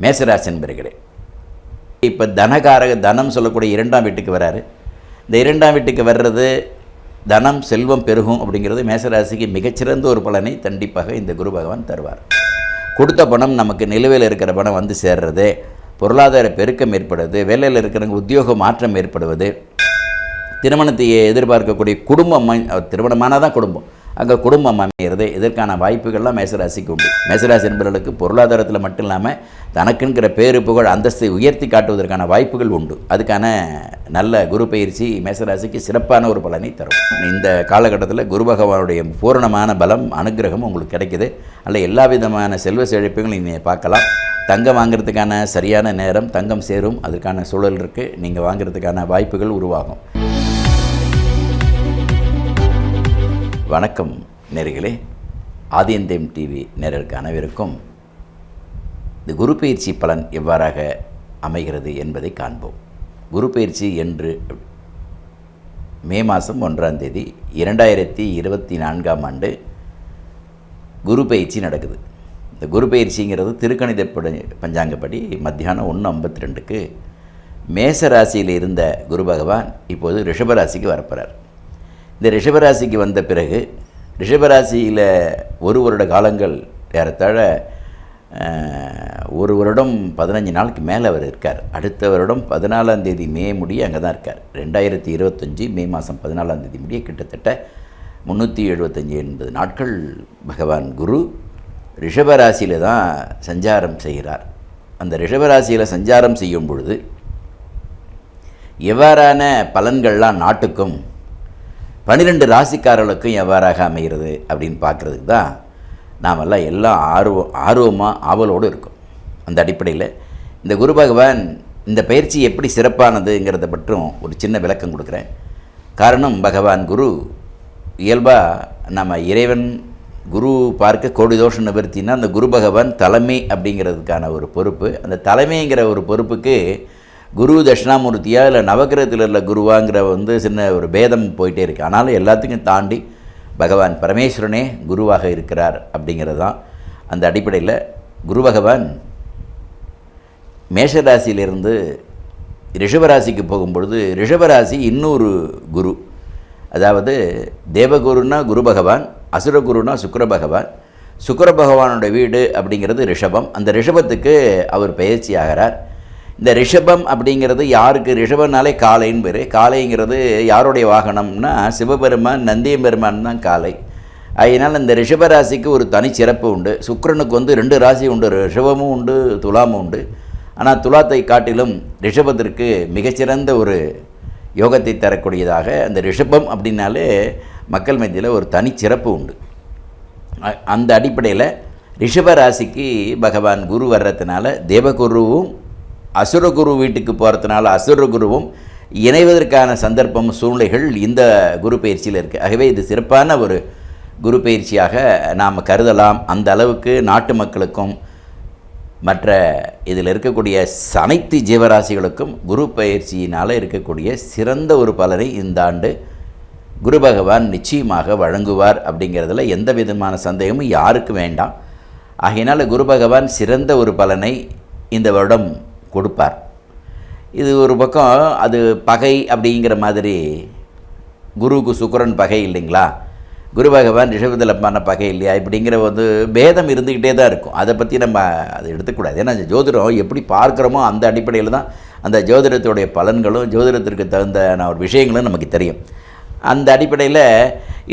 மேசராசி என்பர்களே, இப்போ தனம் சொல்லக்கூடிய 2ஆம் வீட்டுக்கு வராரு. இந்த 2ஆம் வீட்டுக்கு வர்றது தனம் செல்வம் பெருகும் அப்படிங்கிறது மேசராசிக்கு மிகச்சிறந்த ஒரு பலனை கண்டிப்பாக இந்த குரு பகவான் தருவார். கொடுத்த பணம் நமக்கு நிலுவையில் இருக்கிற பணம் வந்து சேர்றது, பொருளாதார பெருக்கம் ஏற்படுவது, வேலையில் இருக்கிறவங்க உத்தியோக மாற்றம் ஏற்படுவது, திருமணத்தை எதிர்பார்க்கக்கூடிய குடும்பம், திருமணமானால் தான் குடும்பம், அங்கே குடும்பம் அமைகிறது, இதற்கான வாய்ப்புகள்லாம் மேசராசிக்கு உண்டு. மேசராசி என்பவர்களுக்கு பொருளாதாரத்தில் மட்டும் இல்லாமல் தனக்குங்கிற பேரு புகழ் அந்தஸ்தை உயர்த்தி காட்டுவதற்கான வாய்ப்புகள் உண்டு. அதுக்கான நல்ல குரு பயிற்சி மேசராசிக்கு சிறப்பான ஒரு பலனை தரும். இந்த காலகட்டத்தில் குரு பகவானுடைய பூரணமான பலம் அனுகிரகம் உங்களுக்கு கிடைக்குது. அல்ல எல்லா விதமான செல்வ செழிப்புகளும் நீங்கள் பார்க்கலாம். தங்கம் வாங்கிறதுக்கான சரியான நேரம், தங்கம் சேரும், அதற்கான சூழல் இருக்குது. நீங்கள் வாங்கிறதுக்கான வாய்ப்புகள் உருவாகும். வணக்கம் நேயர்களே, ஆதியந்தம் டிவி நேயர்களுக்கு அனைவருக்கும் இந்த குரு பயிற்சி பலன் எவ்வாறாக அமைகிறது என்பதை காண்போம். குரு பயிற்சி என்று மே மாதம் 1ஆம் தேதி 2024ஆம் ஆண்டு குரு பயிற்சி நடக்குது. இந்த குரு பயிற்சிங்கிறது திருக்கணித பஞ்சாங்கப்படி மத்தியானம் 1:52க்கு மேசராசியில் இருந்த குரு பகவான் இப்போது ரிஷபராசிக்கு வரப்போகிறார். இந்த ரிஷபராசிக்கு வந்த பிறகு ரிஷபராசியில் ஒரு வருட காலங்கள் ஏறத்தாழ 1 வருடம் 15 நாளுக்கு மேலே அவர் இருக்கார். அடுத்த வருடம் 14ஆம் தேதி மே முடிய அங்கே தான் இருக்கார். 2025 மே மாதம் 14ஆம் தேதி முடிய கிட்டத்தட்ட 375 நாட்கள் பகவான் குரு ரிஷபராசியில் தான் சஞ்சாரம் செய்கிறார். அந்த ரிஷபராசியில் சஞ்சாரம் செய்யும் பொழுது எவ்வாறான பலன்கள்லாம் நாட்டுக்கும் 12 ராசிக்காரர்களுக்கும் எவ்வாறாக அமைகிறது அப்படின்னு பார்க்குறதுக்கு தான் நாமெல்லாம் எல்லாம் ஆர்வமாக ஆவலோடு இருக்கும். அந்த அடிப்படையில் இந்த குரு பகவான் இந்த பயிற்சி எப்படி சிறப்பானதுங்கிறத பற்றும் ஒரு சின்ன விளக்கம் கொடுக்குறேன். காரணம், பகவான் குரு இயல்பாக நம்ம இறைவன் குரு பார்க்க கோடி தோஷம் நிவர்த்தினா அந்த குரு பகவான் தலைமை அப்படிங்கிறதுக்கான ஒரு பொறுப்பு. அந்த தலைமைங்கிற ஒரு பொறுப்புக்கு குரு தட்சிணாமூர்த்தியா இல்லை நவகிரகத்தில் உள்ள குருவாங்கிற சின்ன ஒரு பேதம் போயிட்டே இருக்குது. ஆனாலும் எல்லாத்துக்கும் தாண்டி பகவான் பரமேஸ்வரனே குருவாக இருக்கிறார் அப்படிங்கிறது தான். அந்த அடிப்படையில் குரு பகவான் மேஷராசியிலிருந்து ரிஷபராசிக்கு போகும்பொழுது ரிஷபராசி இன்னொரு குரு, அதாவது தேவகுருன்னா குரு பகவான், அசுரகுருனா சுக்கிர பகவான். சுக்கிர பகவானோட வீடு அப்படிங்கிறது ரிஷபம். அந்த ரிஷபத்துக்கு அவர் பயிற்சி ஆகிறார். இந்த ரிஷபம் அப்படிங்கிறது யாருக்கு, ரிஷபம்னாலே காளைன்னு பேர். காளைங்கிறது யாருடைய வாகனம்னா சிவபெருமான், நந்தியம்பெருமான் தான் காளை. அதனால் இந்த ரிஷபராசிக்கு ஒரு தனிச்சிறப்பு உண்டு. சுக்கிரனுக்கு 2 ராசி உண்டு, ரிஷபமும் உண்டு, துலாமும் உண்டு. ஆனால் துலாத்தை காட்டிலும் ரிஷபத்திற்கு மிகச்சிறந்த ஒரு யோகத்தை தரக்கூடியதாக அந்த ரிஷபம் அப்படின்னாலே மக்கள் மத்தியில் ஒரு தனிச்சிறப்பு உண்டு. அந்த அடிப்படையில் ரிஷபராசிக்கு பகவான் குரு வர்றதுனால தேவகுருவும் அசுரகுரு வீட்டுக்கு போகிறதுனால அசுரகுருவும் இணைவதற்கான சந்தர்ப்பம், சூழ்நிலைகள் இந்த குரு பயிற்சியில் இருக்குது. ஆகவே இது சிறப்பான ஒரு குரு பயிற்சியாக நாம் கருதலாம். அந்த அளவுக்கு நாட்டு மக்களுக்கும் மற்ற இதில் இருக்கக்கூடிய அனைத்து ஜீவராசிகளுக்கும் குரு பயிற்சியினால் இருக்கக்கூடிய சிறந்த ஒரு பலனை இந்த ஆண்டு குரு பகவான் நிச்சயமாக வழங்குவார் அப்படிங்கிறதுல எந்த விதமான சந்தேகமும் யாருக்கும் வேண்டாம். ஆகையினால் குரு பகவான் சிறந்த ஒரு பலனை இந்த வருடம் கொடுப்பார். இது ஒரு பக்கம், அது பகை அப்படிங்கிற மாதிரி குருவுக்கு சுக்கிரன் பகை இல்லைங்களா, குரு பகவான் ரிஷபத்தில் பண்ண பகை இல்லையா, இப்படிங்கிற பேதம் இருந்துக்கிட்டே தான் இருக்கும். அதை பற்றி நம்ம அதை எடுத்துக்கூடாது. ஏன்னா ஜோதிடம் எப்படி பார்க்குறோமோ அந்த அடிப்படையில் தான் அந்த ஜோதிடத்துடைய பலன்களும் ஜோதிடத்திற்கு தகுந்த ஒரு விஷயங்களும் நமக்கு தெரியும். அந்த அடிப்படையில்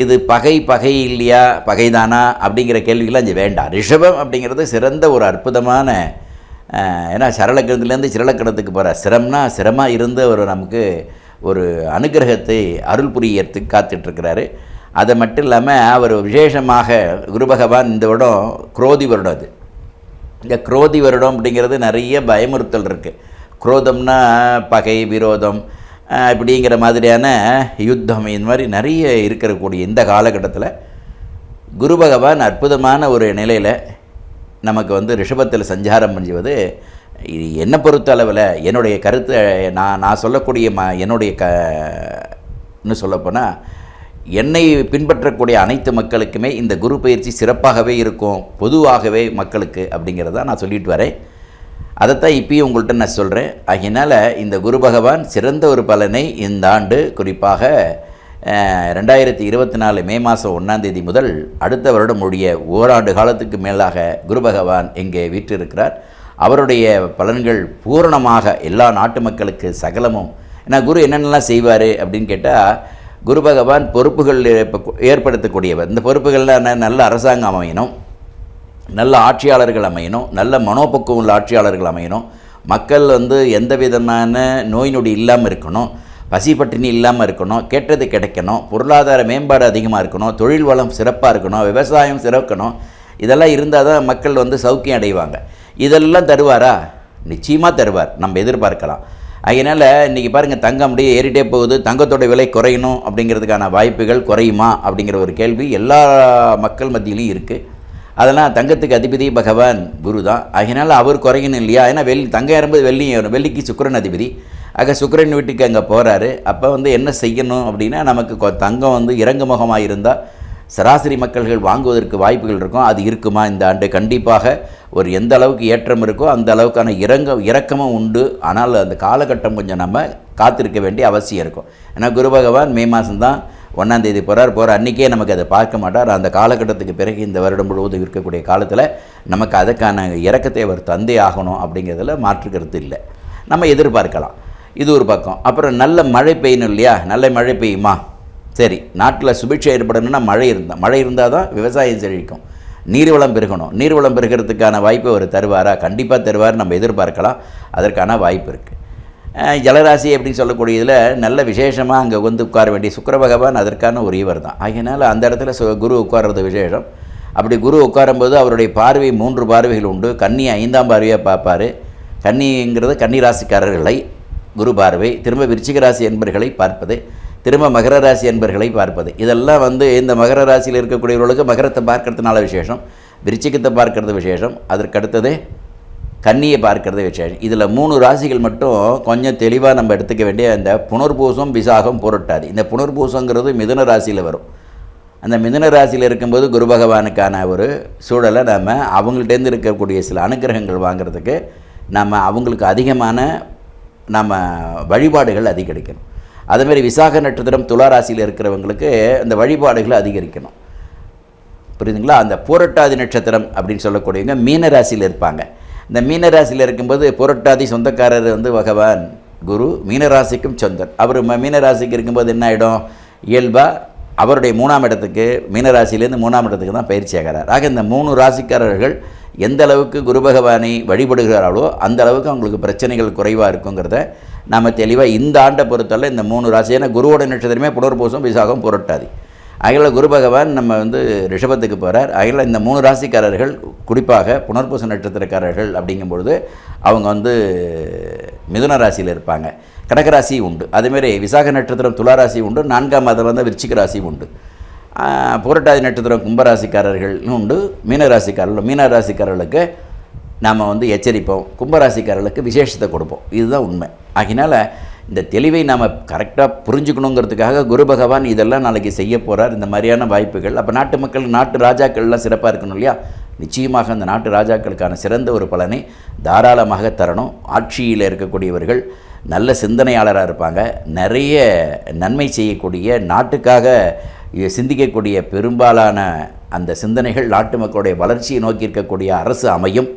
இது பகை இல்லையா, பகைதானா அப்படிங்கிற கேள்விகள்லாம் இங்கே வேண்டாம். ரிஷபம் அப்படிங்கிறது சிறந்த ஒரு அற்புதமான, ஏன்னா சரளக்கிரத்துலேருந்து சிரளக்கிரத்துக்கு போகிற சிரமாக இருந்து நமக்கு ஒரு அனுகிரகத்தை அருள் புரியறதுக்கு காத்துட்ருக்கிறாரு. அதை மட்டும் இல்லாமல் அவர் விசேஷமாக குரு பகவான் இந்த வருடம் குரோதி வருடம். அது இந்த குரோதி வருடம் அப்படிங்கிறது நிறைய பயமுறுத்தல் இருக்குது. குரோதம்னா பகை, விரோதம், இப்படிங்கிற மாதிரியான யுத்தம், இந்த மாதிரி நிறைய இருக்கக்கூடிய இந்த காலகட்டத்தில் குரு பகவான் அற்புதமான ஒரு நிலையில் நமக்கு ரிஷபத்தில் சஞ்சாரம் பண்ணுவது என்னை பொறுத்த அளவில் என்னுடைய கருத்தை நான் சொல்லக்கூடிய என்னுடைய இன்னும் சொல்லப்போனால் என்னை பின்பற்றக்கூடிய அனைத்து மக்களுக்குமே இந்த குரு பயிற்சி சிறப்பாகவே இருக்கும், பொதுவாகவே மக்களுக்கு அப்படிங்கிறத நான் சொல்லிட்டு வரேன். அதைத்தான் இப்பயும் உங்கள்கிட்ட நான் சொல்கிறேன். ஆகையினால் இந்த குரு பகவான் சிறந்த ஒரு பலனை இந்த ஆண்டு குறிப்பாக 2024 மே மாதம் 1ஆம் தேதி முதல் அடுத்த வருடம் முடிய ஓராண்டு காலத்துக்கு மேலாக குரு பகவான் இங்கே வீற்றிருக்கிறார். அவருடைய பலன்கள் பூரணமாக எல்லா நாட்டு மக்களுக்கு சகலமும். ஏன்னா குரு என்னென்னலாம் செய்வார் அப்படின்னு கேட்டால், குரு பகவான் பொறுப்புகள் ஏற்படுத்தக்கூடியவர். இந்த பொறுப்புகள்லாம் நல்ல அரசாங்கம் அமையணும், நல்ல ஆட்சியாளர்கள் அமையணும், நல்ல மனோபக்குவம் உள்ள ஆட்சியாளர்கள் அமையணும், மக்கள் எந்த விதமான நோய் நொடி இல்லாமல் இருக்கணும், பசி பட்டினி இல்லாமல் இருக்கணும், கேட்டது கிடைக்கணும், பொருளாதார மேம்பாடு அதிகமாக இருக்கணும், தொழில் வளம் சிறப்பாக இருக்கணும், விவசாயம் சிறக்கணும். இதெல்லாம் இருந்தால் தான் மக்கள் சௌக்கியம் அடைவாங்க. இதெல்லாம் தருவாரா? நிச்சயமாக தருவார், நம்ம எதிர்பார்க்கலாம். அதனால் இன்றைக்கி பாருங்கள், தங்கம் அப்படியே ஏறிட்டே போகுது. தங்கத்தோட விலை குறையணும் அப்படிங்கிறதுக்கான வாய்ப்புகள் குறையுமா அப்படிங்கிற ஒரு கேள்வி எல்லா மக்கள் மத்தியிலையும் இருக்குது. அதெல்லாம் தங்கத்துக்கு அதிபதி பகவான் குரு தான். அதனால் அவர் குறையணும் இல்லையா? ஏன்னா தங்கம் ஏறும்போது வெள்ளியும் ஏறும். வெள்ளிக்கு சுக்கிரன் அதிபதி. ஆக சுக்கிரன் வீட்டுக்கு அங்கே போகிறாரு. அப்போ என்ன செய்யணும் அப்படின்னா, நமக்கு தங்கம் இறங்கு முகமாக இருந்தால் சராசரி மக்கள்கள் வாங்குவதற்கு வாய்ப்புகள் இருக்கும். அது இருக்குமா இந்த ஆண்டு? கண்டிப்பாக ஒரு எந்த அளவுக்கு ஏற்றம் இருக்கோ அந்த அளவுக்கான இறக்கமும் உண்டு. ஆனால் அந்த காலகட்டம் கொஞ்சம் நம்ம காத்திருக்க வேண்டிய அவசியம் இருக்கும். ஏன்னா குரு பகவான் மே மாதம்தான் 1ஆம் தேதி போகிற அன்றைக்கே நமக்கு அதை பார்க்க மாட்டார். அந்த காலகட்டத்துக்கு பிறகு இந்த வருடம் முழுவதும் இருக்கக்கூடிய காலத்தில் நமக்கு அதுக்கான இறக்கத்தை அவர் தந்தே ஆகணும் அப்படிங்கிறதுல மாற்றுக்கிறது இல்லை. நம்ம எதிர்பார்க்கலாம். இது ஒரு பக்கம். அப்புறம் நல்ல மழை பெய்யணும் இல்லையா? நல்ல மழை பெய்யுமா? சரி, நாட்டில் சுபிட்சம் ஏற்படணும்னா மழை இருந்தால் தான் விவசாயம் செழிக்கும். நீர்வளம் பெருகணும். நீர்வளம் பெருகிறதுக்கான வாய்ப்பு அவர் தருவாரா? கண்டிப்பாக தருவார், நம்ம எதிர்பார்க்கலாம். அதற்கான வாய்ப்பு இருக்குது. ஜலராசி அப்படின்னு சொல்லக்கூடியதில் நல்ல விசேஷமாக அங்கே உட்கார வேண்டிய சுக்கிர பகவான் அதற்கான உரியவர் தான். ஆகையினால் அந்த இடத்துல குரு உட்கார்றது விசேஷம். அப்படி குரு உட்காரும்போது அவருடைய பார்வை 3 பார்வைகள் உண்டு. கன்னி 5ஆம் பார்வையாக பார்ப்பார். கன்னிங்கிறது கன்னி ராசிக்காரர்களை குரு பார்வை, திரும்ப விருச்சிக ராசி என்பர்களை பார்ப்பது, திரும்ப மகர ராசி என்பர்களை பார்ப்பது. இதெல்லாம் இந்த மகர ராசியில் இருக்கக்கூடியவர்களுக்கு மகரத்தை பார்க்கறதுனால விசேஷம், விருச்சிகத்தை பார்க்கறது விசேஷம், அதற்கடுத்தது கன்னியை பார்க்கறது விசேஷம். இதில் 3 ராசிகள் மட்டும் கொஞ்சம் தெளிவாக நம்ம எடுத்துக்க வேண்டிய இந்த புனர்பூசம், விசாகம், புரட்டாதி. இந்த புனர்பூசங்கிறது மிதுன ராசியில் வரும். அந்த மிதுன ராசியில் இருக்கும்போது குரு பகவானுக்கான ஒரு சூழலை நம்ம அவங்கள்ட்டேருந்து இருக்கக்கூடிய சில அனுகிரகங்கள் வாங்கிறதுக்கு நம்ம அவங்களுக்கு அதிகமான நம்ம வழிபாடுகள் அதிகரிக்கணும். அதேமாதிரி விசாக நட்சத்திரம் துலா ராசியில் இருக்கிறவங்களுக்கு அந்த வழிபாடுகளை அதிகரிக்கணும். புரியுதுங்களா? அந்த புரட்டாதி நட்சத்திரம் அப்படின்னு சொல்லக்கூடியவங்க மீன ராசியில் இருப்பாங்க. இந்த மீன ராசியில் இருக்கும்போது புரட்டாதி சொந்தக்காரர் பகவான் குரு, மீனராசிக்கும் சொந்தர். அவர் மீனராசிக்கு இருக்கும்போது என்ன ஆகிடும்? இயல்பாக அவருடைய 3ஆம் இடத்துக்கு, மீனராசிலேருந்து 3ஆம் இடத்துக்கு தான் பயிற்சி ஆகிறார். ஆக இந்த 3 ராசிக்காரர்கள் எந்த அளவுக்கு குரு பகவானை வழிபடுகிறார்களோ அந்த அளவுக்கு அவங்களுக்கு பிரச்சனைகள் குறைவாக இருக்குங்கிறத நாம் தெளிவாக இந்த ஆண்டை பொறுத்தவரை இந்த 3 ராசி. ஏன்னா குருவோட நட்சத்திரமே புனர்பூசம், விசாகம், புரட்டாதி. அதில் குரு பகவான் நம்ம ரிஷபத்துக்கு போகிறார். அதில் இந்த 3 ராசிக்காரர்கள் குறிப்பாக புனர்பூச நட்சத்திரக்காரர்கள் அப்படிங்கும்பொழுது அவங்க மிதுன ராசியில் இருப்பாங்க. கடகராசி உண்டு. அதேமாரி விசாக நட்சத்திரம் துளாராசி உண்டு. 4ஆம் மாதம் விருச்சிக ராசி உண்டு. புரட்டாதி நட்சத்திரம் கும்பராசிக்காரர்கள் உண்டு. மீனராசிக்காரர்களுக்கு நாம் எச்சரிப்போம், கும்பராசிக்காரர்களுக்கு விசேஷத்தை கொடுப்போம். இதுதான் உண்மை. ஆகினால இந்த தெளிவை நாம் கரெக்டாக புரிஞ்சுக்கணுங்கிறதுக்காக குரு பகவான் இதெல்லாம் நாளைக்கு செய்ய போகிறார். இந்த மாதிரியான வாய்ப்புகள் அப்போ நாட்டு மக்கள், நாட்டு ராஜாக்கள்லாம் சிறப்பாக இருக்கணும் இல்லையா? நிச்சயமாக அந்த நாட்டு ராஜாக்களுக்கான சிறந்த ஒரு பலனை தாராளமாக தரணும். ஆட்சியில் இருக்கக்கூடியவர்கள் நல்ல சிந்தனையாளராக இருப்பாங்க. நிறைய நன்மை செய்யக்கூடிய, நாட்டுக்காக சிந்திக்கக்கூடிய பெரும்பாலான அந்த சிந்தனைகள் நாட்டு மக்களுடைய வளர்ச்சியை நோக்கி இருக்கக்கூடிய அரசு அமையும்.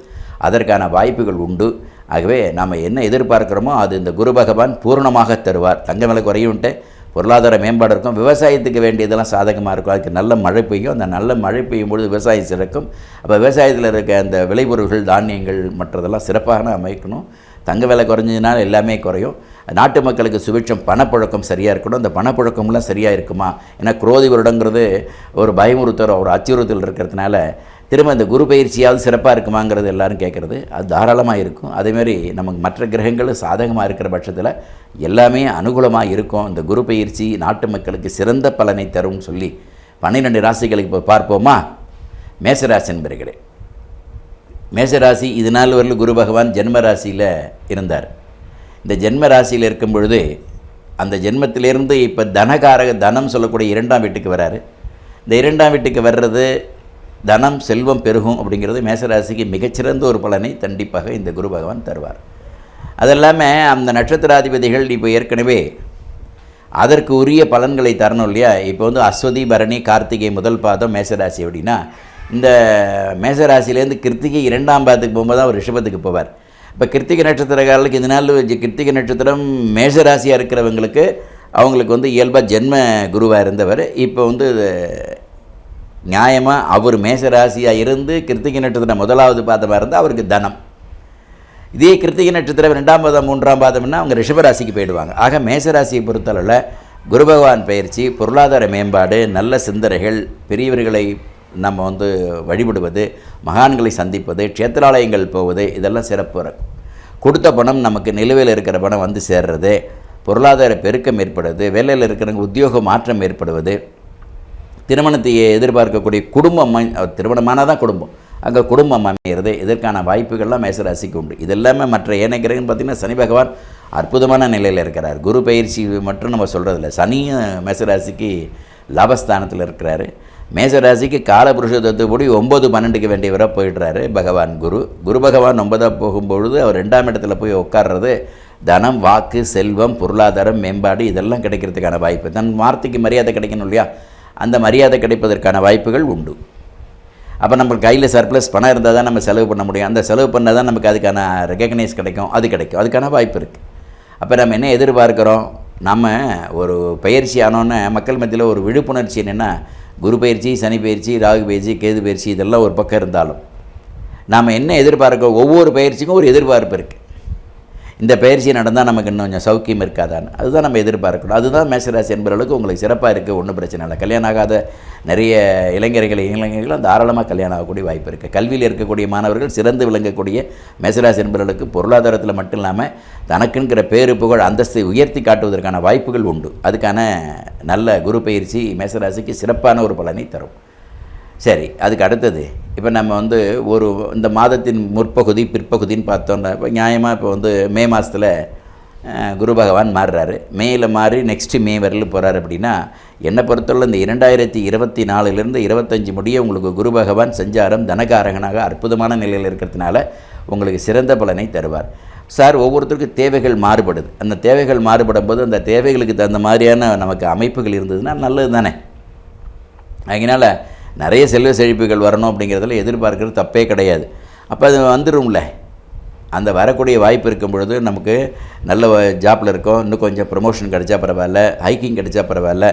அதற்கான வாய்ப்புகள் உண்டு. ஆகவே நாம் என்ன எதிர்பார்க்குறோமோ அது இந்த குரு பகவான் பூர்ணமாக தருவார். தங்க விலை குறையும்ட்டு பொருளாதார மேம்பாடு இருக்கும். விவசாயத்துக்கு வேண்டியதெல்லாம் சாதகமாக இருக்கும். அதுக்கு நல்ல மழை பெய்யும். அந்த நல்ல மழை பெய்யும் பொழுது விவசாயம் சிறக்கும். அப்போ விவசாயத்தில் இருக்க அந்த விளைபொருள்கள், தானியங்கள் மற்றதெல்லாம் சிறப்பாக அமைக்கணும். தங்க விலை குறைஞ்சதுனால எல்லாமே குறையும். நாட்டு மக்களுக்கு சுபிட்சம், பணப்புழக்கம் சரியாக இருக்கணும். அந்த பணப்புழக்கம்லாம் சரியாக இருக்குமா? ஏன்னா குரோதி வருடங்கிறது ஒரு பயமுறுத்தல், ஒரு அச்சுறுத்தல் இருக்கிறதுனால திரும்ப இந்த குரு பயிற்சியாவது சிறப்பாக இருக்குமாங்கிறது எல்லோரும் கேட்குறது. அது தாராளமாக இருக்கும். அதேமாதிரி நமக்கு மற்ற கிரகங்களும் சாதகமாக இருக்கிற பட்சத்தில் எல்லாமே அனுகூலமாக இருக்கும். இந்த குரு பயிற்சி நாட்டு மக்களுக்கு சிறந்த பலனை தரும்னு சொல்லி 12 ராசிகளுக்கு இப்போ பார்ப்போமா? மேசராசி என்பர்களே, மேசராசி இது நாள் வரலும் குரு பகவான் ஜென்ம ராசியில் இருந்தார். இந்த ஜென்ம ராசியில் இருக்கும் பொழுது அந்த ஜென்மத்திலேருந்து இப்போ தனகாரக, தனம் சொல்லக்கூடிய 2ஆம் வீட்டுக்கு வராரு. இந்த 2ஆம் வீட்டுக்கு வர்றது தனம் செல்வம் பெருகும் அப்படிங்கிறது மேசராசிக்கு மிகச்சிறந்த ஒரு பலனை கண்டிப்பாக இந்த குரு பகவான் தருவார். அதெல்லாமல் அந்த நட்சத்திராதிபதிகள் இப்போ ஏற்கனவே அதற்கு உரிய பலன்களை தரணும் இல்லையா. இப்போ வந்து அஸ்வதி பரணி கார்த்திகை முதல் பாதம் மேசராசி அப்படின்னா, இந்த மேசராசிலேருந்து கிருத்திகை 2ஆம் பாதத்துக்கு போகும்போது தான் அவர் ரிஷபத்துக்கு போவார். இப்போ கிருத்திகை நட்சத்திரக்காரர்களுக்கு இந்த நாள் கிருத்திகை நட்சத்திரம் மேசராசியாக இருக்கிறவங்களுக்கு அவங்களுக்கு வந்து இயல்பாக ஜென்ம குருவாக இருந்தவர் இப்போ வந்து நியாயமாக அவர் மேசராசியாக இருந்து கிருத்திகை நட்சத்திரம் முதலாவது பாதமாக இருந்தால் அவருக்கு தனம். இதே கிருத்திகை நட்சத்திரம் 2ஆம் பாதம் 3ஆம் பாதம்னா அவங்க ரிஷபராசிக்கு போயிடுவாங்க. ஆக மேசராசியை பொறுத்தளவில் குரு பகவான் பயிற்சி, பொருளாதார மேம்பாடு, நல்ல சிந்தனைகள், பெரியவர்களை நம்ம வந்து வழிபடுவது, மகான்களை சந்திப்பது, க்ஷேத்திராலயங்கள் போவது, இதெல்லாம் சிறப்பு இருக்கும். கொடுத்த பணம் நமக்கு நிலுவையில் இருக்கிற பணம் வந்து சேர்றது, பொருளாதார பெருக்கம் ஏற்படுவது, வேலையில் இருக்கிறவங்க உத்தியோக மாற்றம் ஏற்படுவது, திருமணத்தை எதிர்பார்க்கக்கூடிய குடும்பம், திருமணமானால் தான் குடும்பம், அங்கே குடும்பம் அமைகிறது, இதற்கான வாய்ப்புகள்லாம் மேசராசிக்கு உண்டு. இது எல்லாமே மற்ற ஏனைய கிரகம்னு பார்த்திங்கன்னா சனி பகவான் அற்புதமான நிலையில் இருக்கிறார். குரு பயிற்சி மட்டும் நம்ம சொல்கிறதில்ல, சனியும் மேசராசிக்கு லாபஸ்தானத்தில் இருக்கிறாரு. மேசராசிக்கு காலபுருஷ தத்துவப்படி 9, 12க்கு வேண்டியவராக போயிடுறாரு பகவான் குரு. குரு பகவான் 9ஆக போகும்பொழுது அவர் 2ஆம் இடத்துல போய் உட்கார்றது தனம், வாக்கு, செல்வம், பொருளாதாரம், மேம்பாடு இதெல்லாம் கிடைக்கிறதுக்கான வாய்ப்பு. தன் வார்த்தைக்கு மரியாதை கிடைக்கணும் இல்லையா, அந்த மரியாதை கிடைப்பதற்கான வாய்ப்புகள் உண்டு. அப்போ நம்ம கையில் சர்ப்ளஸ் பணம் இருந்தால் தான் நம்ம செலவு பண்ண முடியும். அந்த செலவு பண்ணால் தான் நமக்கு அதுக்கான ரெகக்னைஸ் கிடைக்கும், அது கிடைக்கும், அதுக்கான வாய்ப்பு இருக்குது. அப்போ நம்ம என்ன எதிர்பார்க்குறோம், நம்ம ஒரு பயிற்சி ஆனோன்னு மக்கள் மத்தியில் ஒரு விழிப்புணர்ச்சி என்னென்னா, குரு பயிற்சி, சனி பயிற்சி, ராகு பயிற்சி, கேது பயிற்சி இதெல்லாம் ஒரு பக்கம் இருந்தாலும் நாம் என்ன எதிர்பார்க்கிறோம், ஒவ்வொரு பயிற்சிக்கும் ஒரு எதிர்பார்ப்பு இருக்குது. இந்த பயிற்சி நடந்தால் நமக்கு இன்னும் கொஞ்சம் சௌக்கியம் இருக்காதான்னு அதுதான் நம்ம எதிர்பார்க்கணும். அதுதான் மேசராசி என்பவர்களுக்கு உங்களுக்கு சிறப்பாக இருக்குது, ஒன்றும் பிரச்சனை இல்லை. கல்யாணம் ஆகாத நிறைய இளைஞர்களும் தாராளமாக கல்யாணம் ஆகக்கூடிய வாய்ப்பு இருக்குது. கல்வியில் இருக்கக்கூடிய மாணவர்கள் சிறந்து விளங்கக்கூடிய மேசராசி என்பவர்களுக்கு பொருளாதாரத்தில் மட்டும் இல்லாமல் தனக்குங்கிற பேரு புகழ் அந்தஸ்தை உயர்த்தி காட்டுவதற்கான வாய்ப்புகள் உண்டு. அதுக்கான நல்ல குரு பயிற்சி மேசராசிக்கு சிறப்பான ஒரு பலனை தரும். சரி, அதுக்கு அடுத்தது இப்போ நம்ம வந்து ஒரு இந்த மாதத்தின் முற்பகுதி பிற்பகுதின்னு பார்த்தோன்னா, இப்போ நியாயமாக இப்போ வந்து மே மாதத்தில் குரு பகவான் மாறுறாரு. மேயில் மாறி நெக்ஸ்ட்டு மே வரலும் போகிறார். அப்படின்னா என்னை பொறுத்தவரை இந்த 2024லேருந்து 25 முடிய உங்களுக்கு குரு பகவான் சஞ்சாரம் தனகாரகனாக அற்புதமான நிலையில் இருக்கிறதுனால உங்களுக்கு சிறந்த பலனை தருவார். சார், ஒவ்வொருத்தருக்கும் தேவைகள் மாறுபடுது. அந்த தேவைகள் மாறுபடும் போது அந்த தேவைகளுக்கு தகுந்த மாதிரியான நமக்கு அமைப்புகள் இருந்ததுன்னா நல்லது தானே. அதனால் நிறைய செல்வ செழிப்புகள் வரணும் அப்படிங்கிறதுல எதிர்பார்க்குறது தப்பே கிடையாது. அப்போ அது வந்துடும்ல, அந்த வரக்கூடிய வாய்ப்பு இருக்கும் பொழுது நமக்கு நல்ல ஜாப்பில் இருக்கோம், இன்னும் கொஞ்சம் ப்ரொமோஷன் கிடைச்சா பரவாயில்ல, ஹைக்கிங் கிடைச்சா பரவாயில்ல,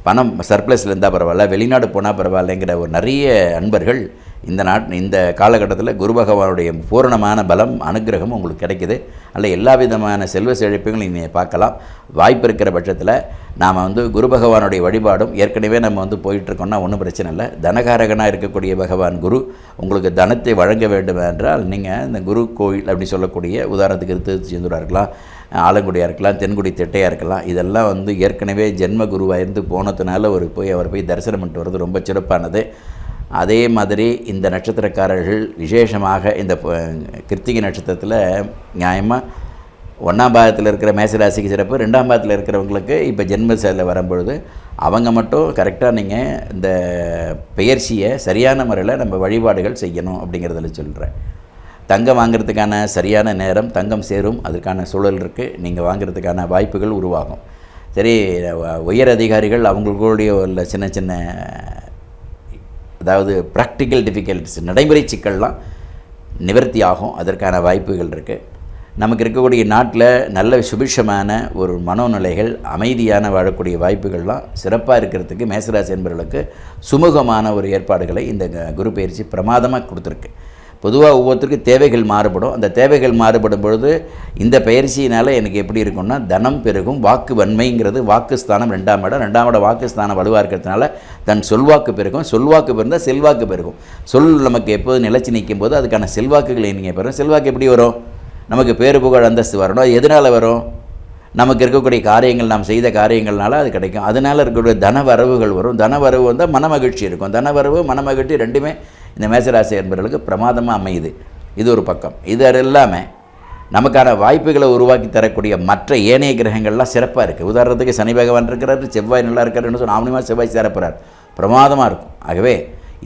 பணம் சர்ப்ளஸில் இருந்தால் பரவாயில்ல, வெளிநாடு போனால் பரவாயில்லைங்கிற ஒரு நிறைய அன்பர்கள் இந்த காலகட்டத்தில் குரு பகவானுடைய பூரணமான பலம் அனுகிரகம் உங்களுக்கு கிடைக்குது. அதில் எல்லா விதமான செல்வ செழிப்புகளும் நீங்கள் பார்க்கலாம். வாய்ப்பு இருக்கிற பட்சத்தில் நாம் வந்து குரு பகவானுடைய வழிபாடும் ஏற்கனவே நம்ம வந்து போயிட்டுருக்கோம்னா ஒன்றும் பிரச்சனை இல்லை. தனகாரகனாக இருக்கக்கூடிய பகவான் குரு உங்களுக்கு தனத்தை வழங்க வேண்டும் என்றால் நீங்கள் இந்த குரு கோயில் அப்படி சொல்லக்கூடிய உதாரணத்துக்கு திருச்செந்தூராக இருக்கலாம், ஆலங்குடியாக இருக்கலாம், தென்குடி திட்டையாக இருக்கலாம், இதெல்லாம் வந்து ஏற்கனவே ஜென்ம குருவாக இருந்து போனதுனால அவர் போய் தரிசனம் பண்ணிட்டு வர்றது ரொம்ப சிறப்பானது. அதே மாதிரி இந்த நட்சத்திரக்காரர்கள் விசேஷமாக இந்த கிருத்திகை நட்சத்திரத்தில் நியாயமாக 1ஆம் பாதத்தில் இருக்கிற மேசராசிக்கு சிறப்பு, 2ஆம் பாதத்தில் இருக்கிறவங்களுக்கு இப்போ ஜென்மசையில் வரும்பொழுது அவங்க மட்டும் கரெக்டாக நீங்கள் இந்த பெயர்ச்சியை சரியான முறையில் நம்ம வழிபாடுகள் செய்யணும் அப்படிங்கிறதுல சொல்கிறேன். தங்கம் வாங்கிறதுக்கான சரியான நேரம், தங்கம் சேரும், அதற்கான சூழல் இருக்குது, நீங்கள் வாங்கிறதுக்கான வாய்ப்புகள் உருவாகும். சரி, உயர் அதிகாரிகள் அவங்களுடைய உள்ள சின்ன சின்ன அதாவது ப்ராக்டிக்கல் டிஃபிகல்ட்டிஸ் நடைமுறை சிக்கல்லாம் நிவர்த்தி ஆகும், அதற்கான வாய்ப்புகள் இருக்குது. நமக்கு இருக்கக்கூடிய நாட்டில் நல்ல சுபிட்சமான ஒரு மனோநிலைகள், அமைதியான வாழக்கூடிய வாய்ப்புகள்லாம் சிறப்பாக இருக்கிறதுக்கு மேசராசி என்பவர்களுக்கு சுமூகமான ஒரு ஏற்பாடுகளை இந்த குரு பயிற்சி பிரமாதமாக கொடுத்துருக்கு. பொதுவாக ஒவ்வொருத்தருக்கும் தேவைகள் மாறுபடும். அந்த தேவைகள் மாறுபடும் பொழுது இந்த பயிற்சியினால் எனக்கு எப்படி இருக்கும்னா தனம் பெருகும், வாக்கு வன்மைங்கிறது வாக்குஸ்தானம் 2ஆம் இடம், 2ஆம் இடம் வாக்குஸ்தானம் வலுவாக இருக்கிறதுனால தன் சொல்வாக்கு பெருகும், சொல்வாக்கு பெருந்தால் செல்வாக்கு பெருகும். சொல் நமக்கு எப்போது நிலச்சி நிற்கும் போது அதுக்கான செல்வாக்குகளை நீங்கள் பெறும். செல்வாக்கு எப்படி வரும், நமக்கு பேரு புகழ் அந்தஸ்து வரணும். அது எதனால் வரும், நமக்கு இருக்கக்கூடிய காரியங்கள், நாம் செய்த காரியங்கள்னால அது கிடைக்கும். அதனால் இருக்கக்கூடிய தன வரவுகள் வரும். தன வரவு வந்தால் மனமகிழ்ச்சி இருக்கும். தன வரவு மனமகிழ்ச்சி ரெண்டுமே இந்த மேசராசி என்பவர்களுக்கு பிரமாதமாக அமையுது. இது ஒரு பக்கம். இது எல்லாமே நமக்கான வாய்ப்புகளை உருவாக்கி தரக்கூடிய மற்ற ஏனைய கிரகங்கள்லாம் சிறப்பாக இருக்குது. உதாரணத்துக்கு சனி பகவான் இருக்கிறாரு, செவ்வாய் நல்லா இருக்காருன்னு சொன்னால் அவனுமா செவ்வாய் சேரப்போகிறார், பிரமாதமாக இருக்கும். ஆகவே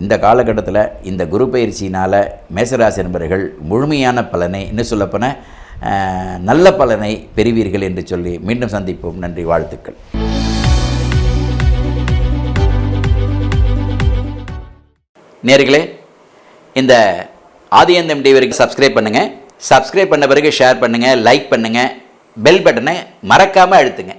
இந்த காலகட்டத்தில் இந்த குரு பயிற்சியினால் மேசராசி நண்பர்கள் முழுமையான பலனை, இன்னும் சொல்லப்போனால் நல்ல பலனை பெறுவீர்கள் என்று சொல்லி மீண்டும் சந்திப்போம். நன்றி, வாழ்த்துக்கள். நேயர்களே, இந்த ஆதியந்தம் டிவிக்கு சப்ஸ்கிரைப் பண்ணுங்கள். சப்ஸ்கிரைப் பண்ண பிறகு ஷேர் பண்ணுங்கள், லைக் பண்ணுங்கள், பெல் பட்டனை மறக்காமல் அழுத்துங்க.